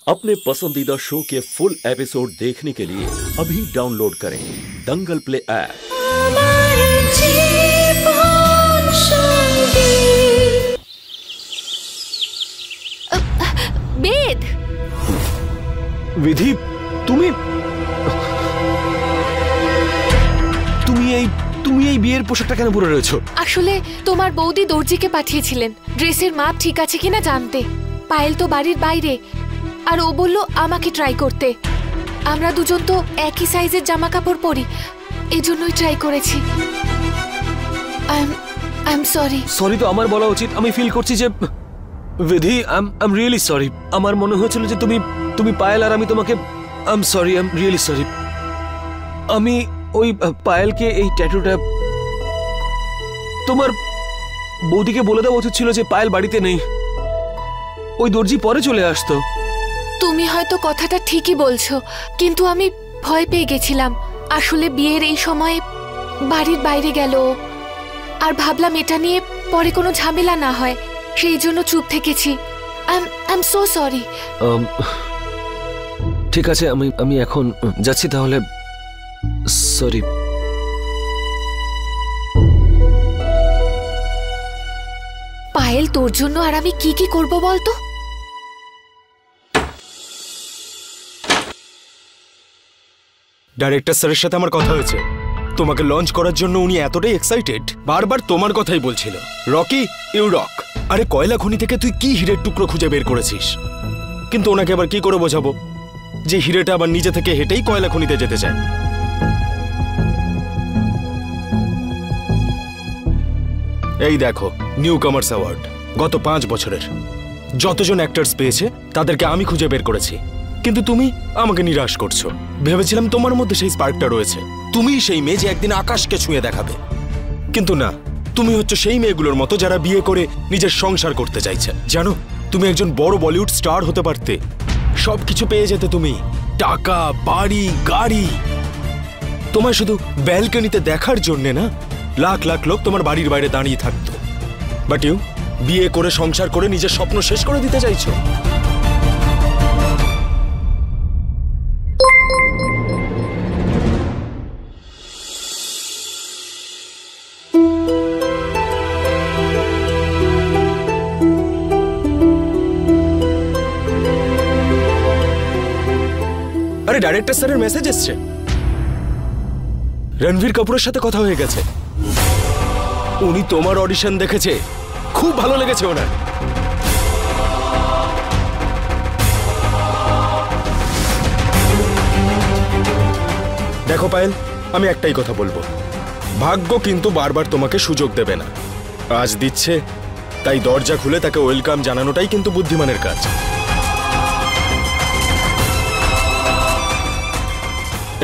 अपने पसंदीदा शो के फुल एपिसोड देखने के लिए अभी डाउनलोड करें दंगल प्ले ऐप। বেদ, विधि তুমি এই বিয়ের পোশাকটা কেন পরে রয়েছো? আসলে তোমার বৌদি দর্জিকে পাঠিয়েছিলেন ড্রেসের মাপ ঠিক আছে কিনা জানতে। পায়েল তো বাড়ির বাইরে, আর ও বলল আমাকে ট্রাই করতে। আমরা দুজন তো একই সাইজের জামা কাপড় পরি, এজন্যই ট্রাই করেছি। I am sorry. সরি তো আমার বলা উচিত। আমি ফিল করছি যে विधि आई एम रियली सॉरी। আমার মনে হয়েছিল যে তুমি পায়েল আর আমি তোমাকে I am sorry I am really sorry. আমি ওই পায়েলকে এই ট্যাটুটা তোমার বৌদিকে বলে দেওয়া উচিত ছিল যে পায়েল বাড়িতে নেই, ওই দর্জি পরে চলে আসতো। তুমি হয়তো কথাটা ঠিকই বলছো, কিন্তু আমি ভয় পেয়ে গেছিলাম। আসলে বিয়ের এই সময়ে বাড়ির বাইরে গেল, আর ভাবলাম এটা নিয়ে পরে কোনো ঝামেলা না হয়, সেই জন্য চুপ থেকেছি। I am so sorry. ঠিক আছে, আমি এখন যাচ্ছি তাহলে। সরি। পায়েল, তোর জন্য আর আমি কি কি করব বলতো? ডাইরেক্টর স্যারের সাথে আমার কথা হয়েছে। তোমাকে লঞ্চ করার জন্য উনি এতটাই এক্সাইটেড, বারবার তোমার কথাই বলছিল। Rocky, you rock. আরে কয়লা খনি থেকে তুই কি হীরের টুকরো খুঁজে বের করেছিস? কিন্তু ওনাকে আবার কি করে বোঝাবো যে হীরেটা আবার নিজে থেকে হেঁটেই কয়লা খনিতে যেতে চায়? এই দেখো, নিউ কামার্স অ্যাওয়ার্ড গত 5 বছরের যতজন অ্যাক্টরস পেয়েছে তাদেরকে আমি খুঁজে বের করেছি, কিন্তু তুমি আমাকে নিরাশ করছো। ভেবেছিলাম তোমার মধ্যে সেই স্পার্কটা রয়েছে, তুমিই সেই মেয়ে যে একদিন আকাশকে ছুঁয়ে দেখাবে। কিন্তু না, তুমি হচ্ছে সেই মেয়েগুলোর মতো যারা বিয়ে করে নিজের সংসার করতে চাইছে। জানো, তুমি একজন বড় বলিউড স্টার হতে পারতে, সবকিছু পেয়ে যেতে তুমি, টাকা, বাড়ি, গাড়ি। তোমায় শুধু ব্যালকনিতে দেখার জন্যে না লাখ লাখ লোক তোমার বাড়ির বাইরে দাঁড়িয়ে থাকতো। বাট ইউ বিয়ে করে সংসার করে নিজের স্বপ্ন শেষ করে দিতে চাইছো। আরে ডাইরেক্টর স্যারের মেসেজ এসছে, রণবীর কাপুরের সাথে কথা হয়ে গেছে। উনি তোমার অডিশন দেখেছে, খুব ভালো লেগেছে ওনার। দেখো পায়েল, আমি একটাই কথা বলবো, ভাগ্য কিন্তু বারবার তোমাকে সুযোগ দেবে না। আজ দিচ্ছে, তাই দরজা খুলে তাকে ওয়েলকাম জানানোটাই কিন্তু বুদ্ধিমানের কাজ।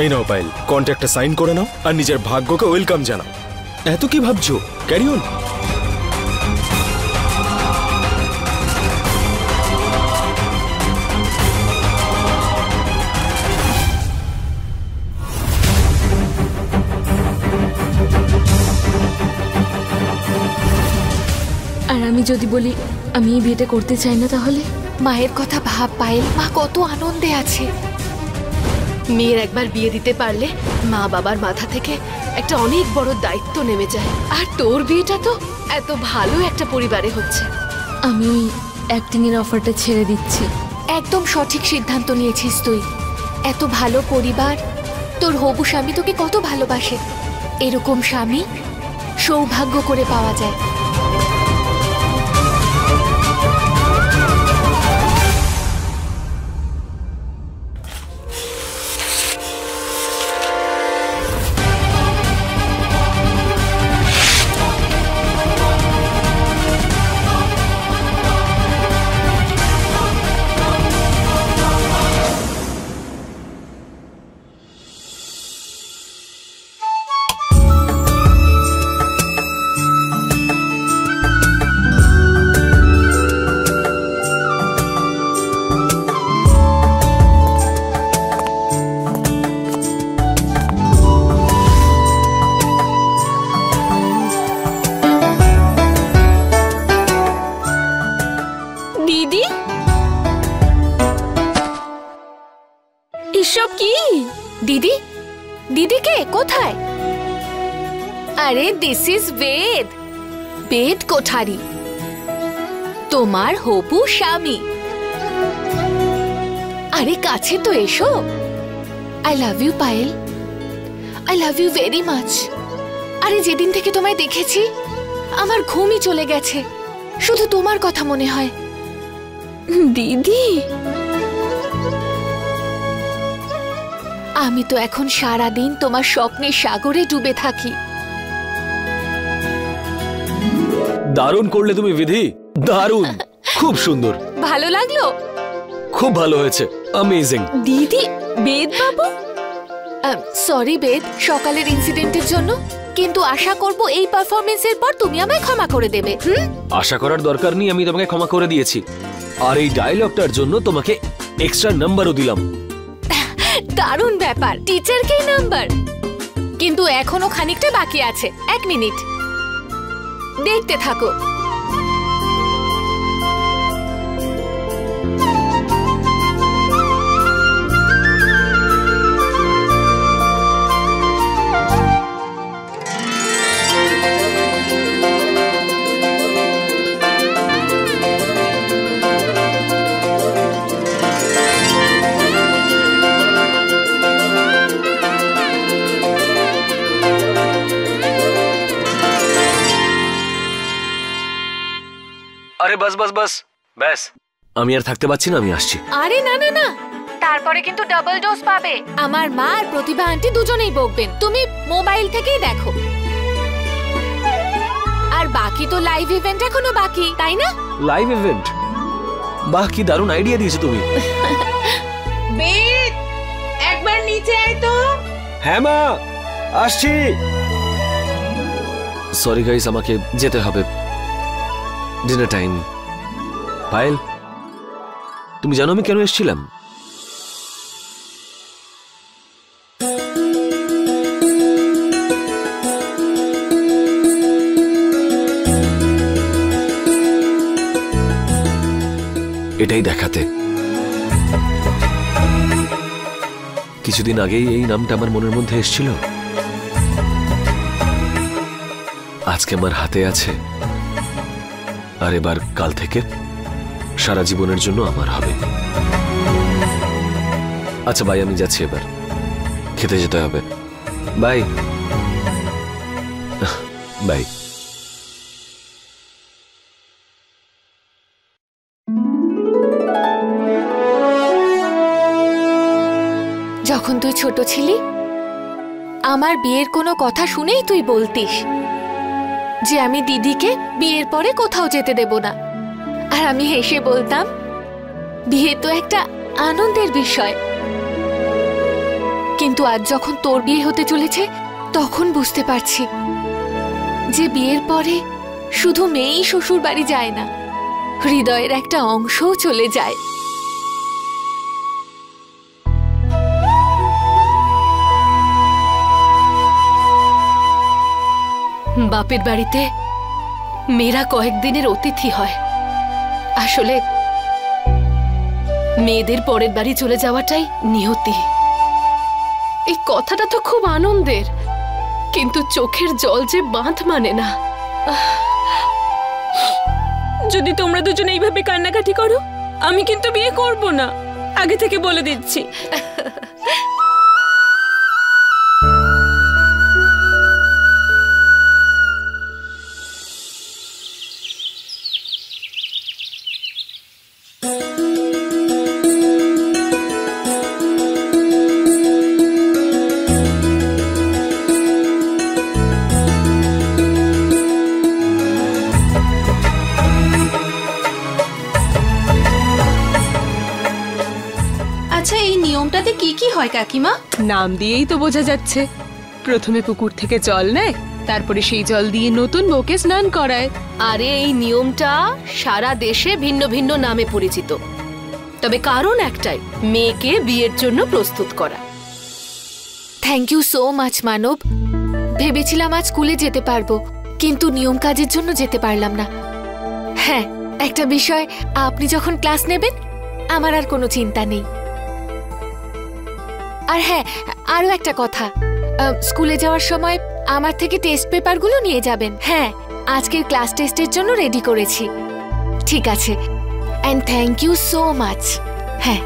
এই নাও পায়েল, কন্ট্রাক্টটা সাইন করে নাও আর নিজের ভাগ্যকে ওয়েলকাম জানাও। এত কি ভাবছো? Carry on. আর আমি যদি বলি আমি এই বিয়েটা করতে চাই না, তাহলে? মায়ের কথা ভাব পায়েল, মা কত আনন্দে আছে। মেয়ের একবার বিয়ে দিতে পারলে মা বাবার মাথা থেকে একটা অনেক বড় দায়িত্ব নেমে যায়। আর তোর বিয়েটা তো এত ভালো একটা পরিবারে হচ্ছে। আমি ওই অ্যাক্টিং এর অফারটা ছেড়ে দিচ্ছি। একদম সঠিক সিদ্ধান্ত নিয়েছিস তুই। এত ভালো পরিবার, তোর হবু স্বামী তোকে কত ভালোবাসে। এরকম স্বামী সৌভাগ্য করে পাওয়া যায়। এসব কি? দিদি, দিদি কে? কোথায়? আরে দিস ইজ বেদ, বেদ কোঠারি, তোমার হবু স্বামী। আরে কাছে তো এসো। I love you Payel, I love you very much. আরে যেদিন থেকে তোমায় দেখেছি আমার ঘুমই চলে গেছে, শুধু তোমার কথা মনে হয়। দিদি, আমি তো এখন সারা দিন তোমার স্বপ্নের সাগরে ডুবে থাকি। দারুণ করলে তুমি বিধি, দারুণ, খুব সুন্দর, ভালো লাগলো? খুব ভালো হয়েছে, অ্যামেজিং। দিদি, বেদ বাবু। সরি বেদ সকালের ইনসিডেন্টের জন্য, কিন্তু আশা করব এই পারফরমেন্সের পর তুমি আমায় ক্ষমা করে দেবে। আশা করার দরকার নেই, আমি তোমাকে ক্ষমা করে দিয়েছি। আর এই ডায়লগটার জন্য তোমাকে এক্সট্রা নাম্বারও দিলাম। দারুণ ব্যাপার, টিচারকেই নাম্বার। কিন্তু এখনো খানিকটা বাকি আছে, 1 মিনিট দেখতে থাকো। আরে বাস বাস বাস ব্যাস, আমি আর থাকতে পারছি না, আমি আসছি। আরে না না না, তারপরে কিন্তু ডাবল ডোজ পাবে। আমার মা আর প্রতিভা আন্টি দুজনেই বকবেন, তুমি মোবাইল থেকেই দেখো। আর বাকি তো লাইভ ইভেন্ট এখনো বাকি, তাই না? Live event? বাহ, কি দারুণ আইডিয়া দিয়েছো তুমি। বেদ, একবার নিচে আয় তো। হ্যাঁ মা, আসছি। সরি গাইস, আমাকে যেতে হবে, ডিনার টাইম। পায়েল, তুমি জানো আমি কেন এসেছিলাম? এটাই দেখাতে। কিছুদিন আগেই এই নামটা আমার মনের মধ্যে এসেছিল, আজকে আমার হাতে আছে, আর এবার কাল থেকে সারা জীবনের জন্য আমার হবে। আচ্ছা ভাই, আমি যাচ্ছি, এবার খেতে যেতে হবে। Bye bye. যখন তুই ছোট ছিলি আমার বিয়ের কোনো কথা শুনেই তুই বলতিস যে আমি দিদিকে বিয়ের পরে কোথাও যেতে দেব না, আর আমি হেসে বলতাম বিয়ে তো একটা আনন্দের বিষয়। কিন্তু আজ যখন তোর বিয়ে হতে চলেছে তখন বুঝতে পারছি যে বিয়ের পরে শুধু মেয়েই শ্বশুর বাড়ি যায় না, হৃদয়ের একটা অংশও চলে যায়। বাপের বাড়িতে মেয়েরা কয়েকদিনের অতিথি হয়, আসলে মেয়েদের পরের বাড়ি চলে যাওয়াটাই নিয়তি। এই কথাটা তো খুব আনন্দের, কিন্তু চোখের জল যে বাঁধ মানে না। যদি তোমরা দুজনে এইভাবে কান্নাকাটি করো আমি কিন্তু বিয়ে করব না, আগে থেকে বলে দিচ্ছি। আচ্ছা, এই নিয়মটাতে কি কি হয় কাকিমা? নাম দিয়েই তো বোঝা যাচ্ছে। প্রথমে পুকুর থেকে জল নেয়, তারপরে সেই জল দিয়ে নতুন বউকে স্নান করায়। আরে এই নিয়মটা সারা দেশে ভিন্ন ভিন্ন নামে পরিচিত, তবে কারণ একটাই, মেয়েকে বিয়ের জন্য প্রস্তুত করা। থ্যাংক ইউ সো মাচ মানব। ভেবেছিলাম আজ স্কুলে যেতে পারবো, কিন্তু নিয়ম কাজের জন্য যেতে পারলাম না। হ্যাঁ, একটা বিষয়, আপনি যখন ক্লাস নেবেন আমার আর কোনো চিন্তা নেই। আর হ্যাঁ, আরো একটা কথা, স্কুলে যাওয়ার সময় আমার থেকে টেস্ট পেপারগুলো নিয়ে যাবেন। হ্যাঁ, আজকের ক্লাস টেস্টের জন্য রেডি করেছি। ঠিক আছে, and thank you so much. হ্যাঁ।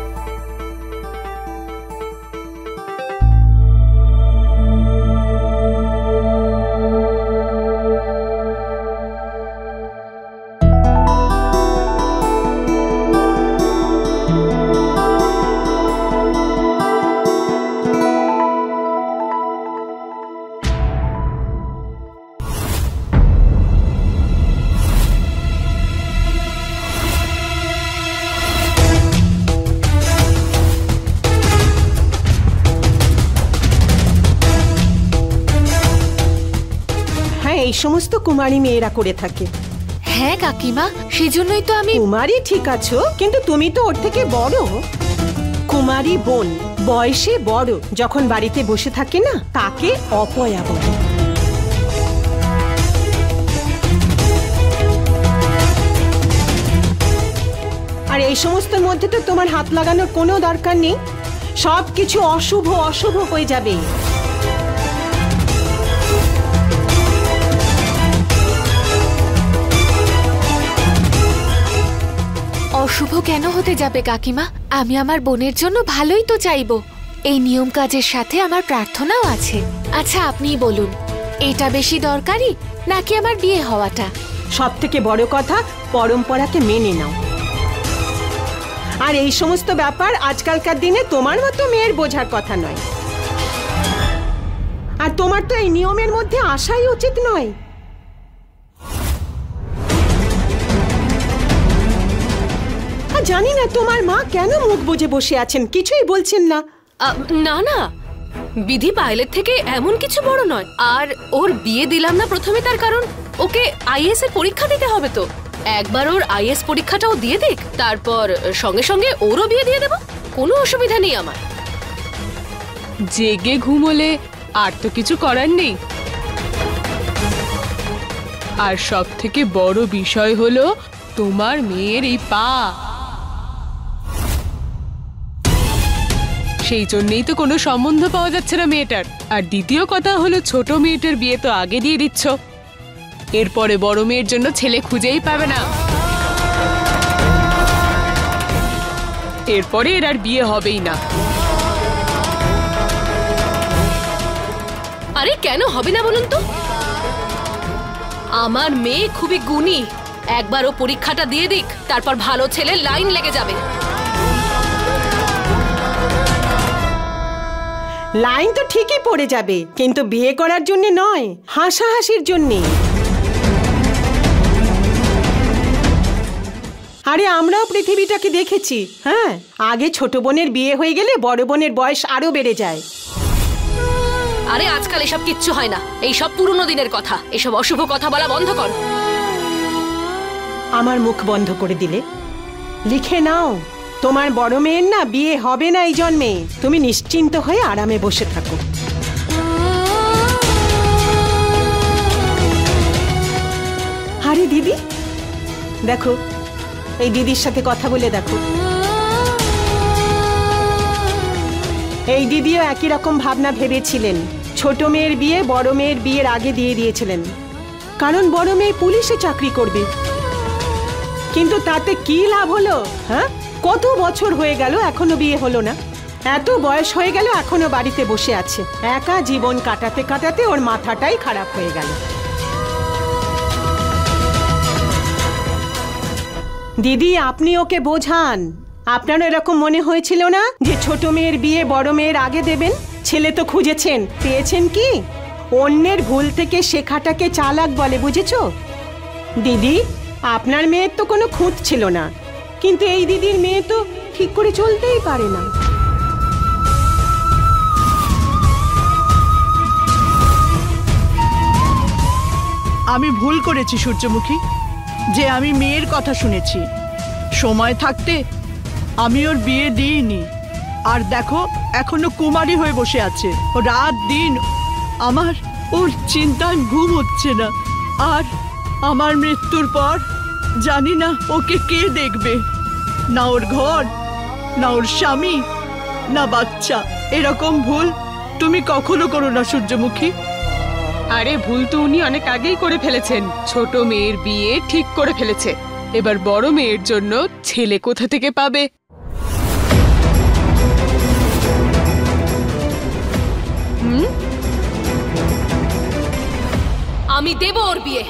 এই সমস্ত কুমারী মেয়েরা করে থাকে। হ্যাঁ কাকিমা, সেজন্যই তো আমি। কুমারী ঠিক আছো, কিন্তু তুমি তো ওর থেকে বড়। কুমারী বোন বয়সে বড় যখন বাড়িতে বসে থাকে না, তাকে অপয়া বলে। আর এই সমস্তের মধ্যে তো তোমার হাত লাগানোর কোনো দরকার নেই। সব কিছু অশুভ অশুভ হয়ে যাবে। অশুভ কেন হতে যাবে কাকিমা? আমি আমার বোনের জন্য ভালোই তো চাইবো। এই নিয়ম কাজের সাথে আমার প্রার্থনাও আছে। আচ্ছা আপনিই বলুন, এটা বেশি দরকারি নাকি আমার বিয়ে হওয়াটা? সব থেকে বড় কথা, পরম্পরাকে মেনে নাও। আর এই সমস্ত ব্যাপার আজকালকার দিনে তোমার মতো মেয়ের বোঝার কথা নয়। আর তোমার তো এই নিয়মের মধ্যে আসাই উচিত নয়। জানি না তোমার মা কেন মুখ বুজে বসে আছেন, কিছুই বলছেন না। না না, বিধি পায়েলের থেকে এমন কিছু বড় নয়। আর ওর বিয়ে দিলাম না প্রথমে, তার কারণ ওকে আইএস এর পরীক্ষা দিতে হবে। তো একবার ওর আইএস পরীক্ষাটাও দিয়ে দিক, তারপর সঙ্গে সঙ্গে ওরও বিয়ে দিয়ে দেব। কোনো অসুবিধা নেই আমার। জেগে ঘুমোলে আর তো কিছু করার নেই। আর সব থেকে বড় বিষয় হলো তোমার মেয়ের এই পা। সেই জন্যই তো কোনো সম্বন্ধ পাওয়া যাচ্ছে না মেয়েটার। আর দ্বিতীয় কথা হলো, ছোট মেয়েটার বিয়ে তো আগে দিয়ে দিচ্ছ, এরপরে বড় মেয়ের জন্য ছেলে খুঁজেই পাবে না। এরপরে এর আর বিয়ে হবেই না। আরে কেন হবে না বলুন তো? আমার মেয়ে খুবই গুণী। একবার ও পরীক্ষাটা দিয়ে দিক, তারপর ভালো ছেলে লাইন লেগে যাবে। লাইন তো ঠিকই পড়ে যাবে, কিন্তু বিয়ে করার জন্য নয়, হাসাহাসির জন্যে। আরে আমরাও পৃথিবীটাকে দেখেছি। হ্যাঁ, আগে ছোট বোনের বিয়ে হয়ে গেলে বড় বোনের বয়স আরো বেড়ে যায়। আরে আজকাল এসব কিচ্ছু হয় না, এই সব পুরনো দিনের কথা। এসব অশুভ কথা বলা বন্ধ কর। আমার মুখ বন্ধ করে দিলে? লিখে নাও, তোমার বড় মেয়ের না বিয়ে হবে না এই জন্মে। তুমি নিশ্চিন্ত হয়ে আরামে বসে থাকো। আরে দিদি দেখো, এই দিদির সাথে কথা বলে দেখো। এই দিদিও একই রকম ভাবনা ভেবেছিলেন। ছোট মেয়ের বিয়ে বড় মেয়ের বিয়ের আগে দিয়ে দিয়েছিলেন, কারণ বড় মেয়ে পুলিশে চাকরি করবে। কিন্তু তাতে কি লাভ হলো? হ্যাঁ, কত বছর হয়ে গেল এখনো বিয়ে হলো না। এত বয়স হয়ে গেল এখনো বাড়িতে বসে আছে। একা জীবন কাটাতে কাটাতে ওর মাথাটাই খারাপ হয়ে গেল। দিদি আপনি ওকে বোঝান। আপনার এরকম মনে হয়েছিল না যে ছোট মেয়ের বিয়ে বড় মেয়ের আগে দেবেন? ছেলে তো খুঁজেছেন, পেয়েছেন কি? অন্যের ভুল থেকে শেখাটাকে চালাক বলে, বুঝেছো? দিদি আপনার মেয়ের তো কোনো খুঁত ছিল না, কিন্তু এই দিদির মেয়ে তো ঠিক করে চলতেই পারে না। আমি ভুল করেছি সূর্যমুখী, যে আমি মেয়ের কথা শুনেছি। সময় থাকতে আমি ওর বিয়ে দিইনি। আর দেখো, এখনো কুমারী হয়ে বসে আছে। ও রাত দিন আমার ওর চিন্তায় ঘুম হচ্ছে না। আর আমার মৃত্যুর পর জানি না ওকে কে দেখবে। না ওর ঘর, না ওর স্বামী, না বাচ্চা। এরকম ভুল তুমি কখনো করো না সূর্যমুখী। আরে ভুল তো উনি অনেক আগেই করে ফেলেছেন। ছোট মেয়ের বিয়ে ঠিক করে ফেলেছে, এবার বড় মেয়ের জন্য ছেলে কোথা থেকে পাবে? আমি দেব ওর বিয়ে,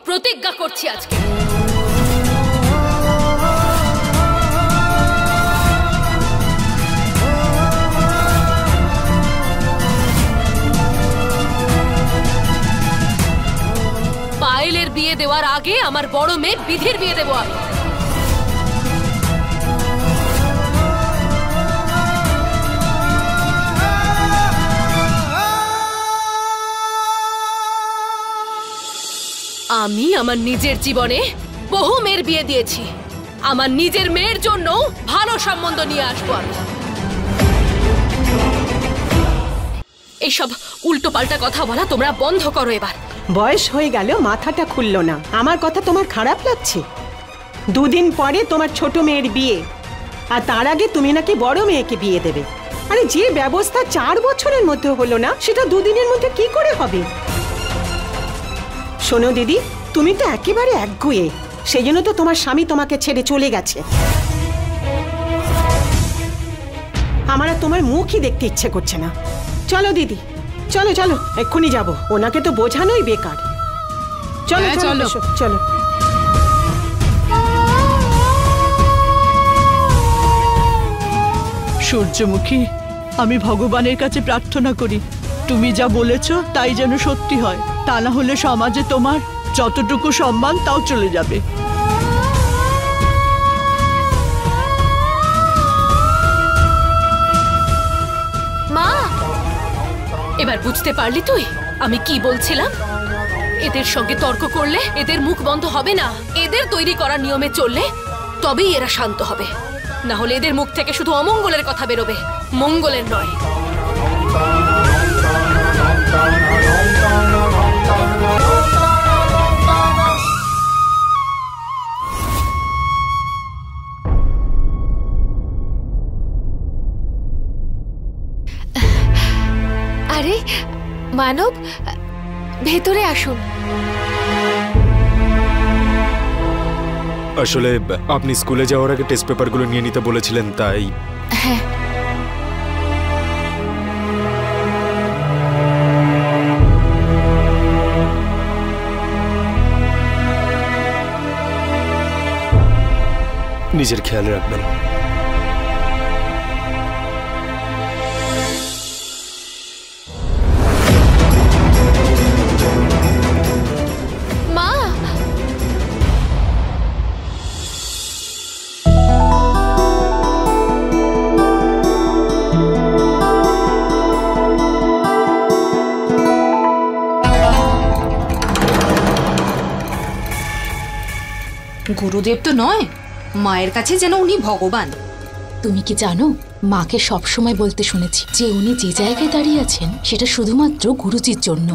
প্রতিজ্ঞা করছি আজকে। পায়েলের বিয়ে দেওয়ার আগে আমার বড় মেয়ে বিধির বিয়ে দেবো আমি। আমি আমার নিজের জীবনে বহু মেয়ের বিয়ে দিয়েছি, আমার নিজের মেয়ের জন্য ভালো সম্বন্ধ নিয়ে আসবো আমি। এইসব উল্টো পাল্টা কথা বলা তোমরা বন্ধ করো এবার। বয়স হয়ে গেল, মাথাটা খুললো না। আমার কথা তোমার খারাপ লাগছে? দুদিন পরে তোমার ছোট মেয়ের বিয়ে, আর তার আগে তুমি নাকি বড় মেয়েকে বিয়ে দেবে। আরে যে ব্যবস্থা 4 বছরের মধ্যে হলো না, সেটা দুদিনের মধ্যে কি করে হবে? শোনো দিদি, তুমি তো একেবারে একগুঁয়ে, সেই জন্য তো তোমার স্বামী তোমাকে ছেড়ে চলে গেছে। আমার আর তোমার মুখই দেখতে ইচ্ছে করছে না। চলো দিদি, চলো চলো, এক্ষুনি যাবো। ওনাকে তো বোঝানোই বেকার। চলো চলো চলো। সূর্যমুখী, আমি ভগবানের কাছে প্রার্থনা করি তুমি যা বলেছ তাই যেন সত্যি হয়, তা না হলে সমাজে তোমার যতটুকু সম্মান তাও চলে যাবে। মা, এবার বুঝতে পারলি তুই আমি কি বলছিলাম? এদের সঙ্গে তর্ক করলে এদের মুখ বন্ধ হবে না। এদের তৈরি করার নিয়মে চললে তবেই এরা শান্ত হবে, না হলে এদের মুখ থেকে শুধু অমঙ্গলের কথা বেরোবে, মঙ্গলের নয়। আরে মানব, ভেতরে আসুন। আসলে আপনি স্কুলে যাওয়ার আগে টেস্ট পেপারগুলো নিয়ে নিতে বলেছিলেন, তাই। হ্যাঁ, নিজের খেয়াল রাখবেন। মা। গুরুদেব তো নয়, মায়ের কাছে যেন উনি ভগবান। তুমি কি জানো, মাকে সবসময় বলতে শুনেছি যে উনি যে জায়গায় দাঁড়িয়ে আছেন সেটা শুধুমাত্র গুরুজির জন্য।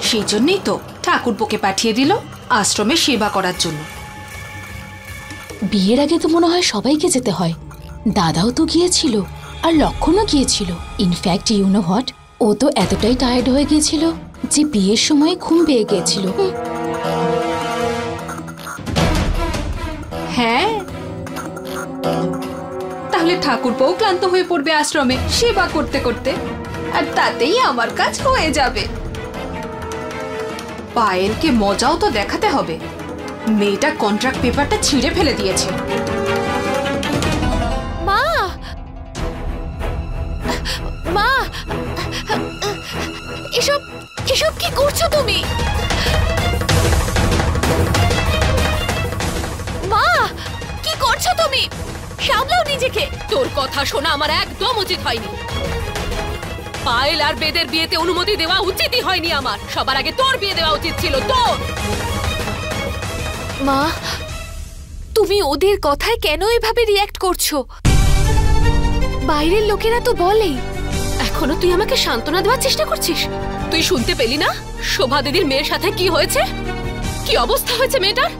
সেই জন্যই তো ঠাকুরপোকে পাঠিয়ে দিল আশ্রমে সেবা করার জন্য। বিয়ের আগে তো মনে হয় সবাইকে যেতে হয়। দাদাও তো গিয়েছিল, আর লক্ষণও গিয়েছিল। ইনফ্যাক্ট ইউ নো হোয়াট, ও তো এতটাই টায়ার্ড হয়ে গিয়েছিল যে বিয়ের সময় ঘুম পেয়ে গিয়েছিল। হ্যাঁ, তাহলে ঠাকুরপোও ক্লান্ত হয়ে পড়বে আশ্রমে সেবা করতে করতে, আর তাতেই আমার কাজ হয়ে যাবে। পায়েলকে মজাও তো দেখাতে হবে। মেয়েটা কন্ট্রাক্ট পেপারটা ছিঁড়ে ফেলে দিয়েছে। মা, মা, এসব এসব কি করছো তুমি? মা, কি করছো তুমি? সামলাও নিজেকে। তোর কথা শোনা আমার একদম উচিত হয়নি। পায়েল আর বেদের বিয়েতে অনুমতি দেওয়া উচিতই হয়নি আমার। সবার আগে তোর বিয়ে দেওয়া উচিত ছিল, তোর। মা, তুমি ওদের কথায় কেন এভাবে রিয়্যাক্ট করছো? বাইরের লোকেরা তো বলেই। এখনো তুই আমাকে সান্ত্বনা দেওয়ার চেষ্টা করছিস? তুই শুনতে পেলি না শোভা দিদির মেয়ের সাথে কি হয়েছে, কি অবস্থা হয়েছে মেয়েটার?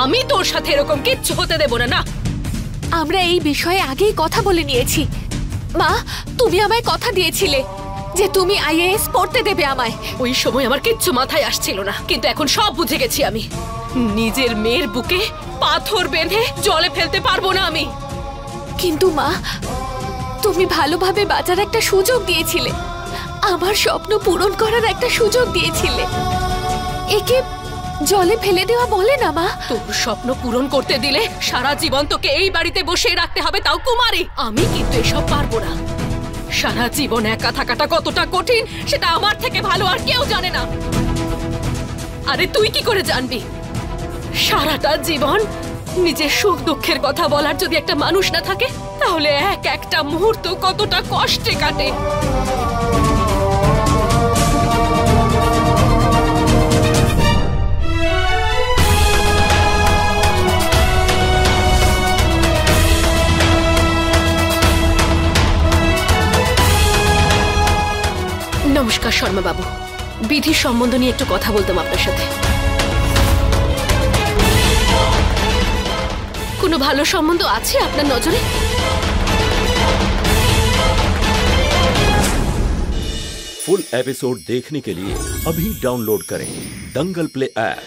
আমি তোর সাথে এরকম কিচ্ছু হতে দেব না। না, আমরা এই বিষয়ে আগেই কথা বলে নিয়েছি। মা, তুমি আমায় কথা দিয়েছিলে যে তুমি আইএএস পড়তে দেবে আমায়। ওই সময় আমার কিচ্ছু মাথায় আসছিল না, কিন্তু এখন সব বুঝে গেছি আমি। নিজের মেয়ের বুকে পাথর বেঁধে জলে ফেলতে পারবো না আমি। কিন্তু মা, তুমি ভালোভাবে বাঁচার একটা সুযোগ দিয়েছিলে, আমার স্বপ্ন পূরণ করার একটা সুযোগ দিয়েছিলে। একে জলে ফেলে দেওয়া বলে না মা। তোর স্বপ্ন পূরণ করতে দিলে সারা জীবন তোকে এই বাড়িতে বসে রাখতে হবে, তাও কুমারী। আমি কিন্তু এসব পারবো না। সারা জীবন একা থাকাটা কতটা কঠিন সেটা আমার থেকে ভালো আর কেউ জানে না। আরে তুই কি করে জানবি? সারাটা জীবন নিজের সুখ দুঃখের কথা বলার যদি একটা মানুষ না থাকে, তাহলে একটা মুহূর্ত কতটা কষ্টে কাটে। নমস্কার শর্মা বাবু, বিধির সম্বন্ধ নিয়ে একটু কথা বলতাম আপনার সাথে। কোনো ভালো সম্বন্ধ আছে আপনার নজরে? फुल एपिसोड देखने के लिए अभी डाउनलोड करें दंगल प्ले ऐप।